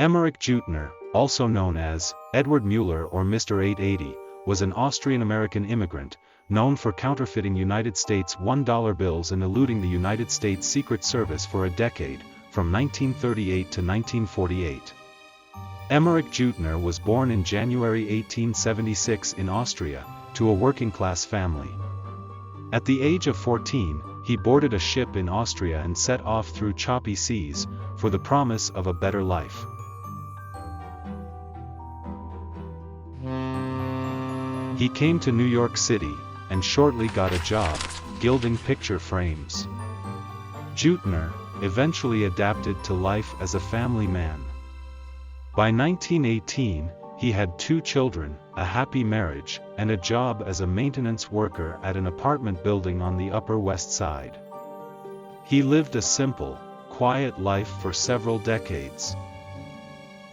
Emmerich Jutner, also known as Edward Mueller or Mr. 880, was an Austrian-American immigrant, known for counterfeiting United States $1 bills and eluding the United States Secret Service for a decade, from 1938 to 1948. Emmerich Jutner was born in January 1876 in Austria, to a working-class family. At the age of 14, he boarded a ship in Austria and set off through choppy seas, for the promise of a better life. He came to New York City, and shortly got a job, gilding picture frames. Jutner eventually adapted to life as a family man. By 1918, he had 2 children, a happy marriage, and a job as a maintenance worker at an apartment building on the Upper West Side. He lived a simple, quiet life for several decades.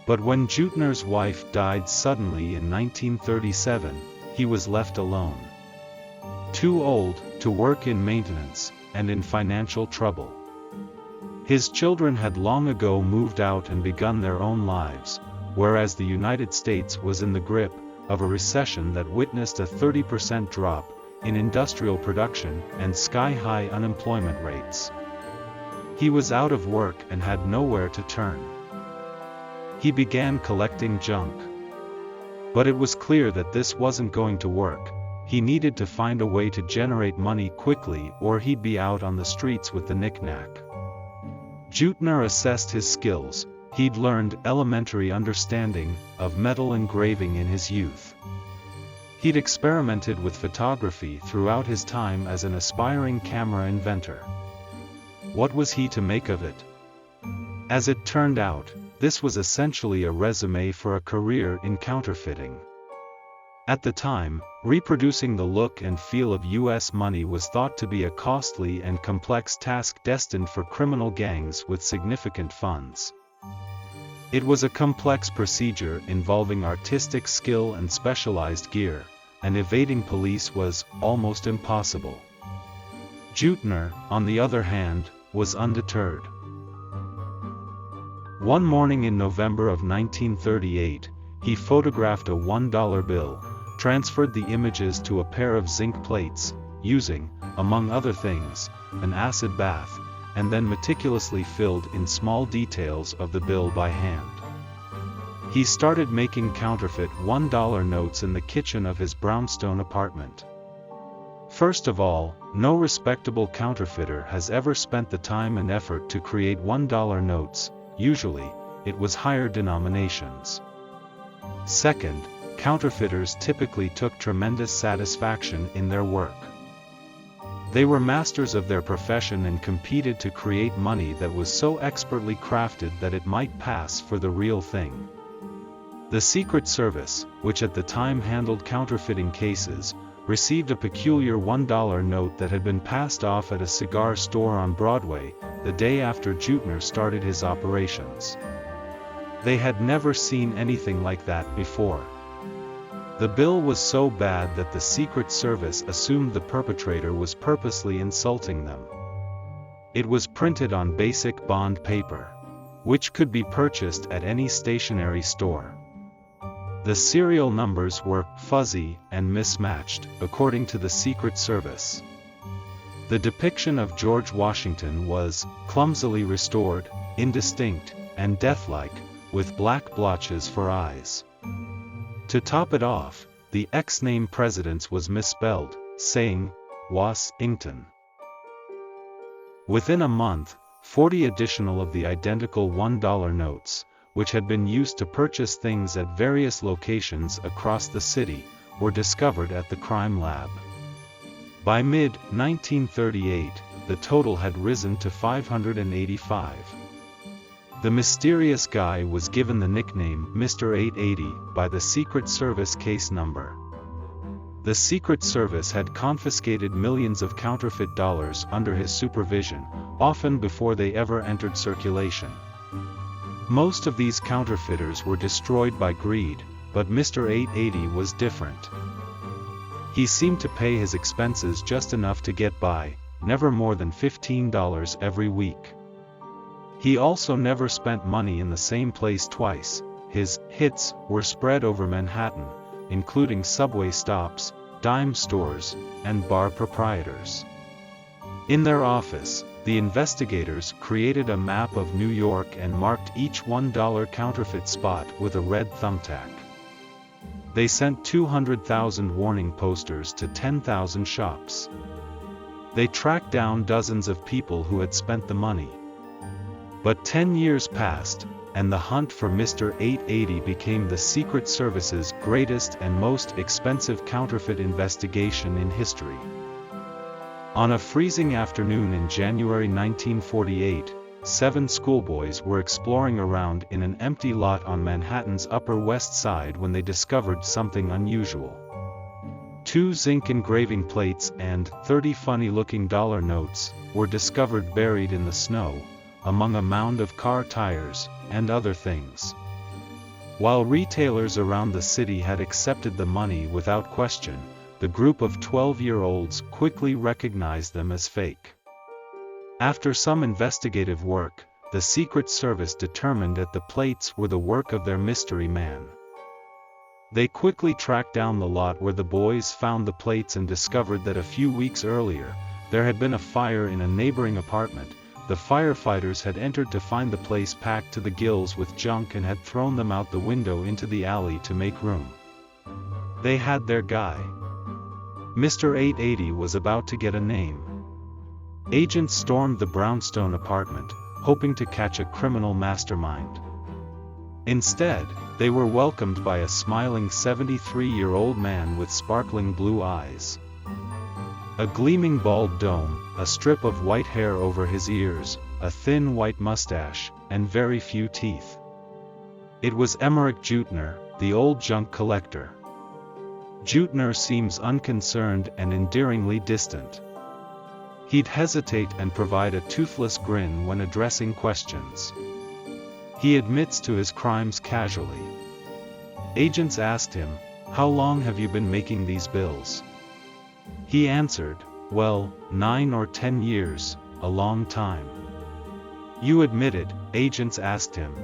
But when Jutner's wife died suddenly in 1937, he was left alone. Too old to work in maintenance, and in financial trouble. His children had long ago moved out and begun their own lives, whereas the United States was in the grip of a recession that witnessed a 30% drop in industrial production and sky-high unemployment rates. He was out of work and had nowhere to turn. He began collecting junk. But it was clear that this wasn't going to work. He needed to find a way to generate money quickly or he'd be out on the streets with the knick-knack. Jutner assessed his skills. He'd learned elementary understanding of metal engraving in his youth. He'd experimented with photography throughout his time as an aspiring camera inventor. What was he to make of it? As it turned out, this was essentially a resume for a career in counterfeiting. At the time, reproducing the look and feel of U.S. money was thought to be a costly and complex task destined for criminal gangs with significant funds. It was a complex procedure involving artistic skill and specialized gear, and evading police was almost impossible. Jutner, on the other hand, was undeterred. One morning in November of 1938, he photographed a $1 bill, transferred the images to a pair of zinc plates, using, among other things, an acid bath, and then meticulously filled in small details of the bill by hand. He started making counterfeit $1 notes in the kitchen of his brownstone apartment. First of all, no respectable counterfeiter has ever spent the time and effort to create $1 notes. Usually, it was higher denominations. Second, counterfeiters typically took tremendous satisfaction in their work. They were masters of their profession and competed to create money that was so expertly crafted that it might pass for the real thing. The Secret Service, which at the time handled counterfeiting cases, received a peculiar $1 note that had been passed off at a cigar store on Broadway, the day after Jutner started his operations. They had never seen anything like that before. The bill was so bad that the Secret Service assumed the perpetrator was purposely insulting them. It was printed on basic bond paper, which could be purchased at any stationery store. The serial numbers were fuzzy and mismatched, according to the Secret Service. The depiction of George Washington was clumsily restored, indistinct, and deathlike, with black blotches for eyes. To top it off, the ex-name president's was misspelled, saying, Washington. Within a month, 40 additional of the identical $1 notes, which had been used to purchase things at various locations across the city, were discovered at the crime lab. By mid-1938, the total had risen to 585. The mysterious guy was given the nickname Mr. 880 by the Secret Service case number. The Secret Service had confiscated millions of counterfeit dollars under his supervision, often before they ever entered circulation. Most of these counterfeiters were destroyed by greed, but Mr. 880 was different. He seemed to pay his expenses just enough to get by, never more than $15 every week. He also never spent money in the same place twice. His hits were spread over Manhattan, including subway stops, dime stores, and bar proprietors. In their office, the investigators created a map of New York and marked each $1 counterfeit spot with a red thumbtack. They sent 200,000 warning posters to 10,000 shops. They tracked down dozens of people who had spent the money. But 10 years passed, and the hunt for Mr. 880 became the Secret Service's greatest and most expensive counterfeit investigation in history. On a freezing afternoon in January 1948, 7 schoolboys were exploring around in an empty lot on Manhattan's Upper West Side when they discovered something unusual. 2 zinc engraving plates and 30 funny-looking dollar notes were discovered buried in the snow, among a mound of car tires and other things. While retailers around the city had accepted the money without question, the group of 12-year-olds quickly recognized them as fake. After some investigative work, the Secret Service determined that the plates were the work of their mystery man. They quickly tracked down the lot where the boys found the plates and discovered that a few weeks earlier, there had been a fire in a neighboring apartment. The firefighters had entered to find the place packed to the gills with junk and had thrown them out the window into the alley to make room. They had their guy. Mr. 880 was about to get a name. Agents stormed the brownstone apartment, hoping to catch a criminal mastermind. Instead, they were welcomed by a smiling 73-year-old man with sparkling blue eyes. A gleaming bald dome, a strip of white hair over his ears, a thin white mustache, and very few teeth. It was Emmerich Jutner, the old junk collector. Jutner seems unconcerned and endearingly distant. He'd hesitate and provide a toothless grin when addressing questions. He admits to his crimes casually. Agents asked him, "How long have you been making these bills?" He answered, "Well, 9 or 10 years, a long time." "You admit it?" agents asked him.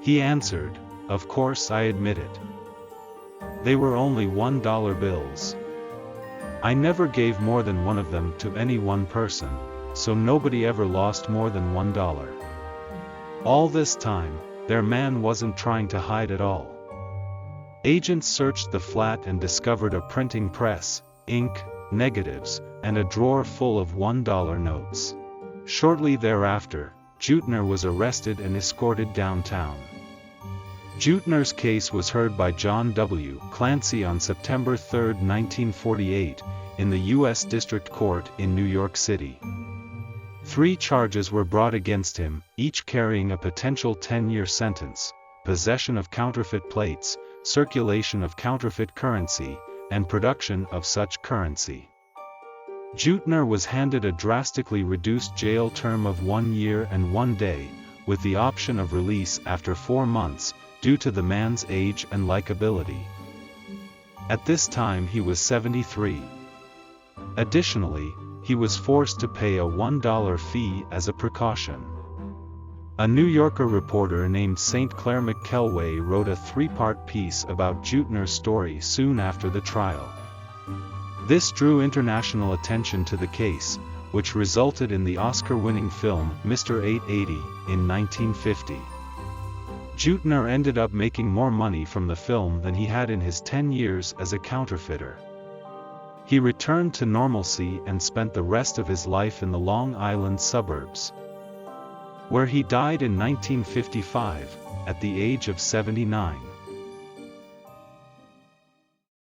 He answered, "Of course I admit it. They were only $1 bills. I never gave more than one of them to any one person, so nobody ever lost more than $1. All this time, their man wasn't trying to hide at all." Agents searched the flat and discovered a printing press, ink, negatives, and a drawer full of $1 notes. Shortly thereafter, Jutner was arrested and escorted downtown. Jutner's case was heard by John W. Clancy on September 3, 1948, in the U.S. District Court in New York City. 3 charges were brought against him, each carrying a potential 10-year sentence: possession of counterfeit plates, circulation of counterfeit currency, and production of such currency. Jutner was handed a drastically reduced jail term of 1 year and 1 day, with the option of release after 4 months, due to the man's age and likability. At this time he was 73. Additionally, he was forced to pay a $1 fee as a precaution. A New Yorker reporter named St. Clair McKelway wrote a 3-part piece about Jutner's story soon after the trial. This drew international attention to the case, which resulted in the Oscar-winning film Mr. 880 in 1950. Jutner ended up making more money from the film than he had in his 10 years as a counterfeiter. He returned to normalcy and spent the rest of his life in the Long Island suburbs, where he died in 1955, at the age of 79.